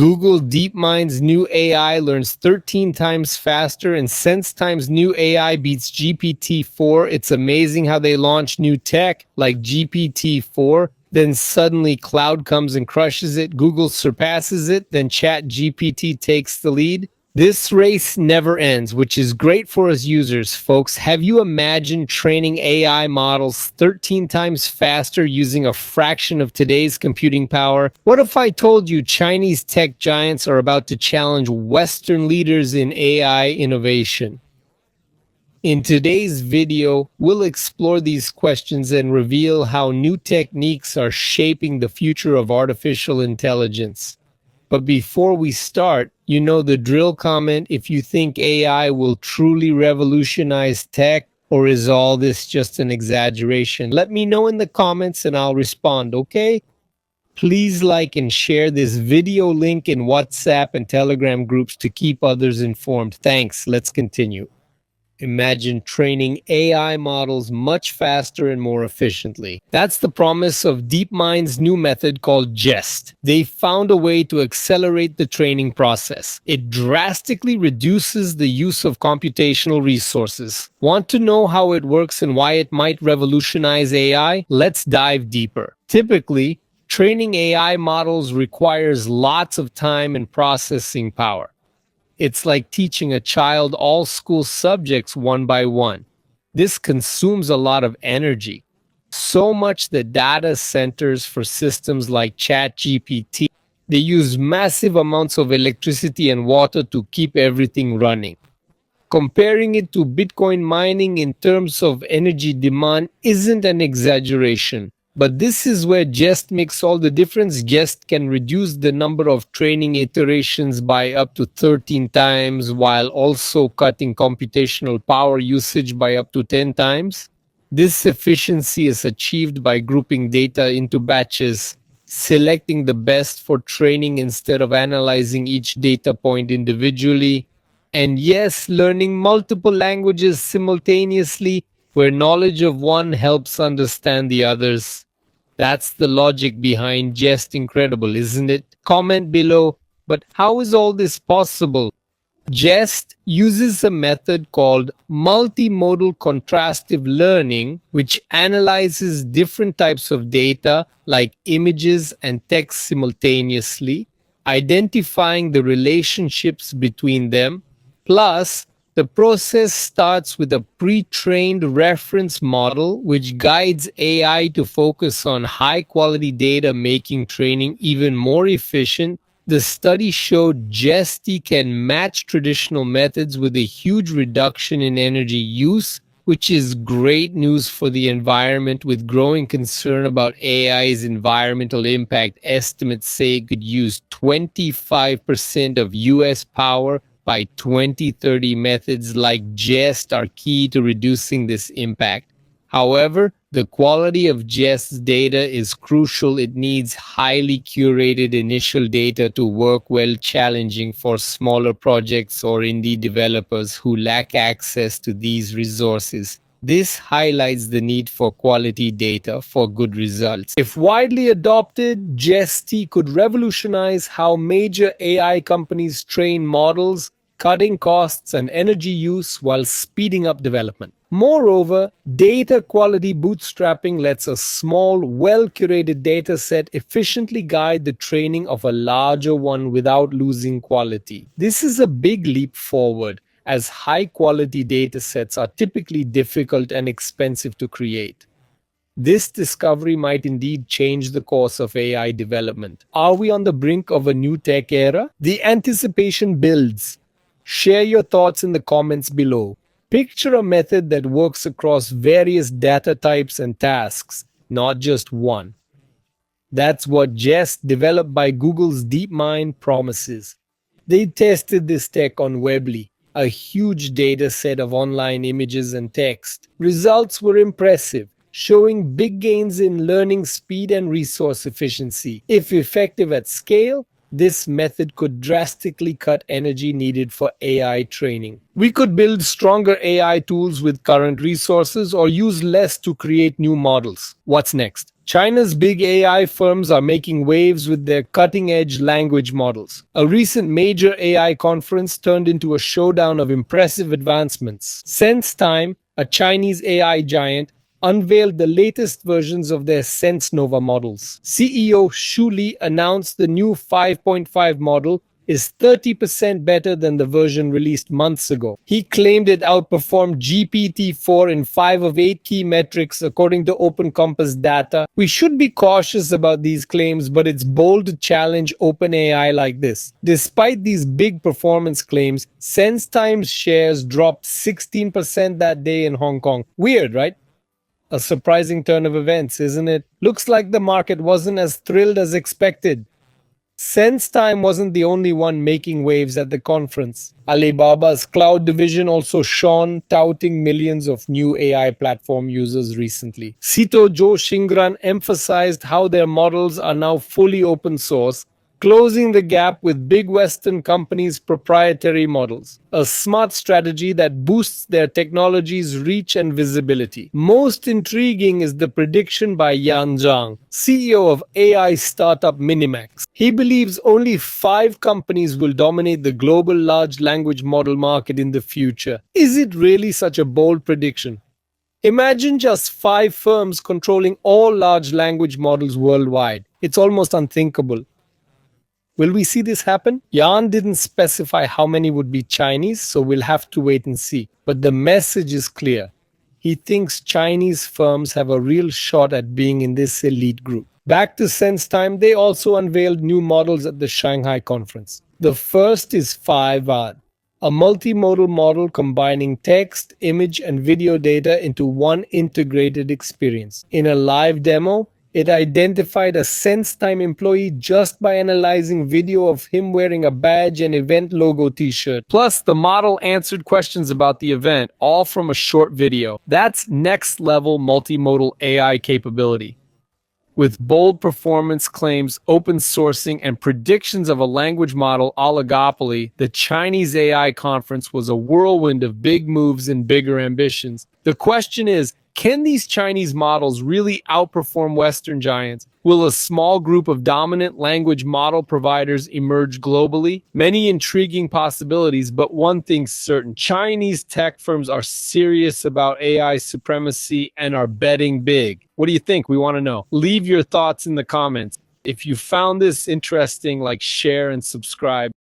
Google DeepMind's new AI learns 13 times faster, and SenseTime's new AI beats GPT-4. It's amazing how they launch new tech like GPT-4, then suddenly Cloud comes and crushes it, Google surpasses it, then ChatGPT takes the lead. This race never ends, which is great for us users, folks. Have you imagined training AI models 13 times faster using a fraction of today's computing power? What if I told you Chinese tech giants are about to challenge Western leaders in AI innovation? In today's video, we'll explore these questions and reveal how new techniques are shaping the future of artificial intelligence. But before we start, you know the drill. Comment if you think AI will truly revolutionize tech, or is all this just an exaggeration? Let me know in the comments and I'll respond, okay? Please like and share this video link in WhatsApp and Telegram groups to keep others informed. Thanks. Let's continue. Imagine training AI models much faster and more efficiently. That's the promise of DeepMind's new method called GEST. They found a way to accelerate the training process. It drastically reduces the use of computational resources. Want to know how it works and why it might revolutionize AI? Let's dive deeper. Typically, training AI models requires lots of time and processing power. It's like teaching a child all school subjects one by one. This consumes a lot of energy. So much that data centers for systems like ChatGPT, they use massive amounts of electricity and water to keep everything running. Comparing it to Bitcoin mining in terms of energy demand isn't an exaggeration. But this is where GEST makes all the difference. GEST can reduce the number of training iterations by up to 13 times while also cutting computational power usage by up to 10 times. This efficiency is achieved by grouping data into batches, selecting the best for training instead of analyzing each data point individually, and yes, learning multiple languages simultaneously where knowledge of one helps understand the others. That's the logic behind Jest. Incredible, isn't it? Comment below. But how is all this possible? Jest uses a method called multimodal contrastive learning, which analyzes different types of data like images and text simultaneously, identifying the relationships between them. Plus, the process starts with a pre-trained reference model, which guides AI to focus on high-quality data, making training even more efficient. The study showed GEST can match traditional methods with a huge reduction in energy use, which is great news for the environment. With growing concern about AI's environmental impact, estimates say it could use 25% of US power by 2030. Methods like GEST are key to reducing this impact. However, the quality of GEST's data is crucial. It needs highly curated initial data to work well, challenging for smaller projects or indie developers who lack access to these resources. This highlights the need for quality data for good results. If widely adopted, GEST could revolutionize how major AI companies train models, cutting costs and energy use while speeding up development. Moreover, data quality bootstrapping lets a small, well-curated data set efficiently guide the training of a larger one without losing quality. This is a big leap forward, as high-quality data sets are typically difficult and expensive to create. This discovery might indeed change the course of AI development. Are we on the brink of a new tech era? The anticipation builds. Share your thoughts in the comments below. Picture a method that works across various data types and tasks, not just one. That's what GEST, developed by Google's DeepMind, promises. They tested this tech on Weebly, a huge data set of online images and text. Results were impressive, showing big gains in learning speed and resource efficiency. If effective at scale, this method could drastically cut energy needed for AI training. We could build stronger AI tools with current resources or use less to create new models. What's next? China's big AI firms are making waves with their cutting-edge language models. A recent major AI conference turned into a showdown of impressive advancements. SenseTime, a Chinese AI giant, unveiled the latest versions of their SenseNova models. CEO Xu Li announced the new 5.5 model is 30% better than the version released months ago. He claimed it outperformed GPT-4 in 5 of 8 key metrics according to Open Compass data. We should be cautious about these claims, but it's bold to challenge OpenAI like this. Despite these big performance claims, SenseTime's shares dropped 16% that day in Hong Kong. Weird, right? A surprising turn of events, isn't it? Looks like the market wasn't as thrilled as expected. SenseTime wasn't the only one making waves at the conference. Alibaba's cloud division also shone, touting millions of new AI platform users recently. Sito Zhou Xingran emphasized how their models are now fully open source, closing the gap with big Western companies' proprietary models, a smart strategy that boosts their technology's reach and visibility. Most intriguing is the prediction by Yan Zhang, CEO of AI startup Minimax. He believes only 5 companies will dominate the global large language model market in the future. Is it really such a bold prediction? Imagine just 5 firms controlling all large language models worldwide. It's almost unthinkable. Will we see this happen? Jan didn't specify how many would be Chinese, so we'll have to wait and see. But the message is clear. He thinks Chinese firms have a real shot at being in this elite group. Back to SenseTime, they also unveiled new models at the Shanghai conference. The first is 5R, a multimodal model combining text, image, and video data into one integrated experience. In a live demo, it identified a SenseTime employee just by analyzing video of him wearing a badge and event logo t-shirt. Plus, the model answered questions about the event, all from a short video. That's next-level multimodal AI capability. With bold performance claims, open sourcing, and predictions of a language model oligopoly, the Chinese AI conference was a whirlwind of big moves and bigger ambitions. The question is, can these Chinese models really outperform Western giants? Will a small group of dominant language model providers emerge globally? Many intriguing possibilities, but one thing's certain. Chinese tech firms are serious about AI supremacy and are betting big. What do you think? We want to know. Leave your thoughts in the comments. If you found this interesting, share and subscribe.